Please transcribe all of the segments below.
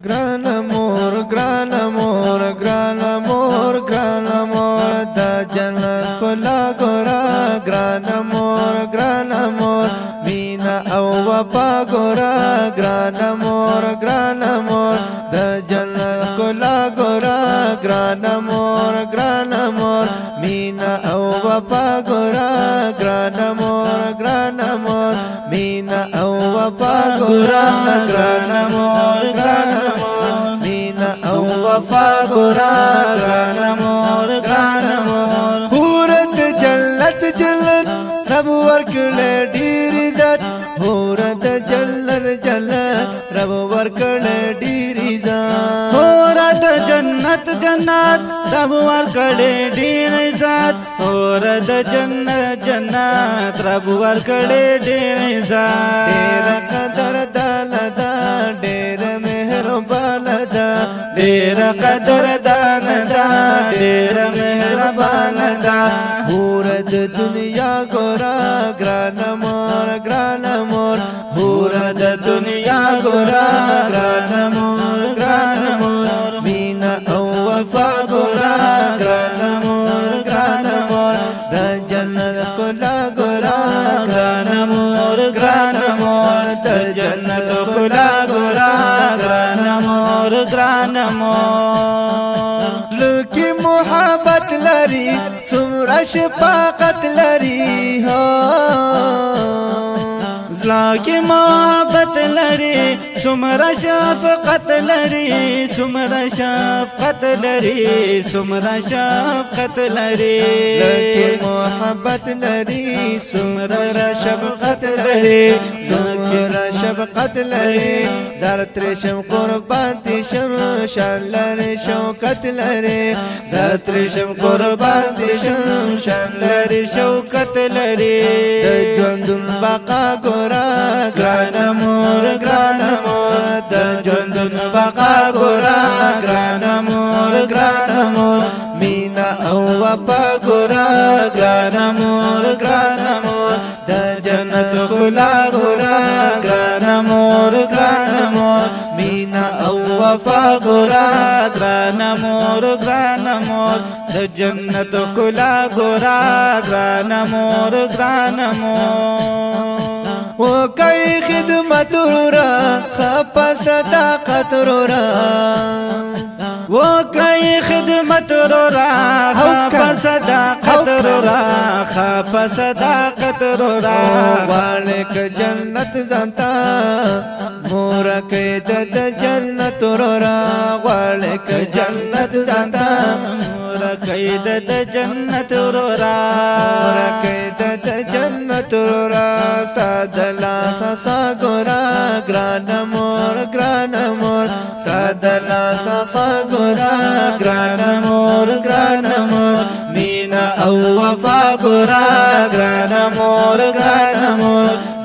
Gran amor, gran amor, gran amor, gran amor, da jannat kola gora. Gran amor, mina au wapa gora. Gran amor, da jannat kola gora. Gran amor, mina au wapa gora. Gran amor, mina au wapa gora. Gran amor, mina au wfa gora. Gran amor, hurat jannat jannat rab warkle dir izzat. Hurat jannat jannat rab warkle dir izzat. हुरत जन्नत जन्नत रब वर्कड़े ढेर इज़्ज़त। हुरत जन्नत जन्नत रब वर्कड़े ढेर इज़्ज़त। ढेर कदर दानदा ढेर मेहरबान दा। ढेर कदर दानदा ढेर मेहरबान दा। हुरत दुनिया गोरा। ग्रान amor, हुरत दुनिया गोरा। Grain amor, mina au wfa gora. Gran amor, da jannat kola gora. Grain amor, da जन्नत खुला गोरा। ग्रान amor, लकी मोहब्बत लरी सुमरा शफाकत लरी हो। ज़ला की मोहब्बत लरी सुमरा शफ़क़त लरी। सुमरा शफ़क़त लरी सुमरा शफ़क़त लरी। लकी मोहब्बत लरी सुमरा शफाकत लरी। सुमरा शफाकत लरी ज़ारत रेशम कुर्बान तिशम शान लरी शौकत लरी। ज़ारत रेशम कुर्बान तिशम शान लरी शौकत लरी। ژوندون بقا ګورا. ګران amor, د ژوندون بقا ګورا. ګران amor, مینا او وفا ګورا. ګران amor, د جنت خلا ګورا. ګران amor, مینا او وفا ګورا. ग्रान amor, د जन्नत खुला गोरा। Grain amor, وكاي خدمت رورا خپا صداقت رورا. وكاي خدمت رورا خپا صداقت رورا. خپا صداقت رورا. والک جنت زنتا مورا کید د جنت رورا. والک جنت زنتا مورا کید د جنت رورا. مورا کید د جنت رورا. سادلا سا ګورا. ګران amor, سادلا سا ګورا. ګران amor, مینا او وفا ګورا. ګران amor,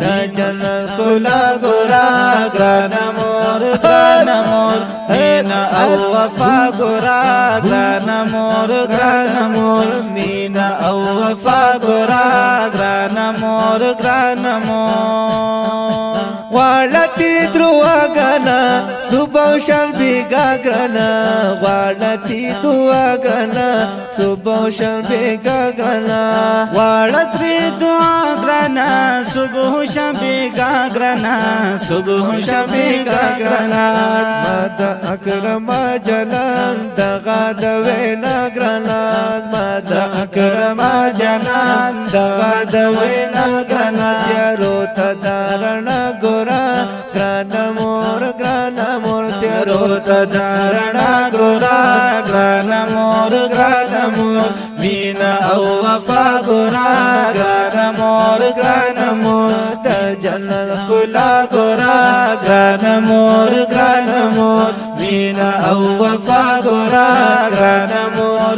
د جنت خلا ګورا. ګران amor, مینا او وفا ګورا. ग्रान amor, مینا او وفا ګورا. ग्रान amor, غواړتی درواګنا صبح شل بیگا ګرنا. غواړتی درواګنا صبح شل بیگا ګرنا. غواړتری دعا ګرنا صبح شبیگا ګرنا. صبح شبیگا ګرنا. مد اکرم جنان دغه د وینا ګرنا. مد اکرم جنان دغه د وینا ګرنا. تیارو ته دارنا ګورا. ګران amor, تیارو ته دارنا ګورا. ग्रान amor, مینا او وفا ګورا. ګران amor, د جنت خلا ګورا. ګران amor, مینا او وفا ګورا. ګران amor,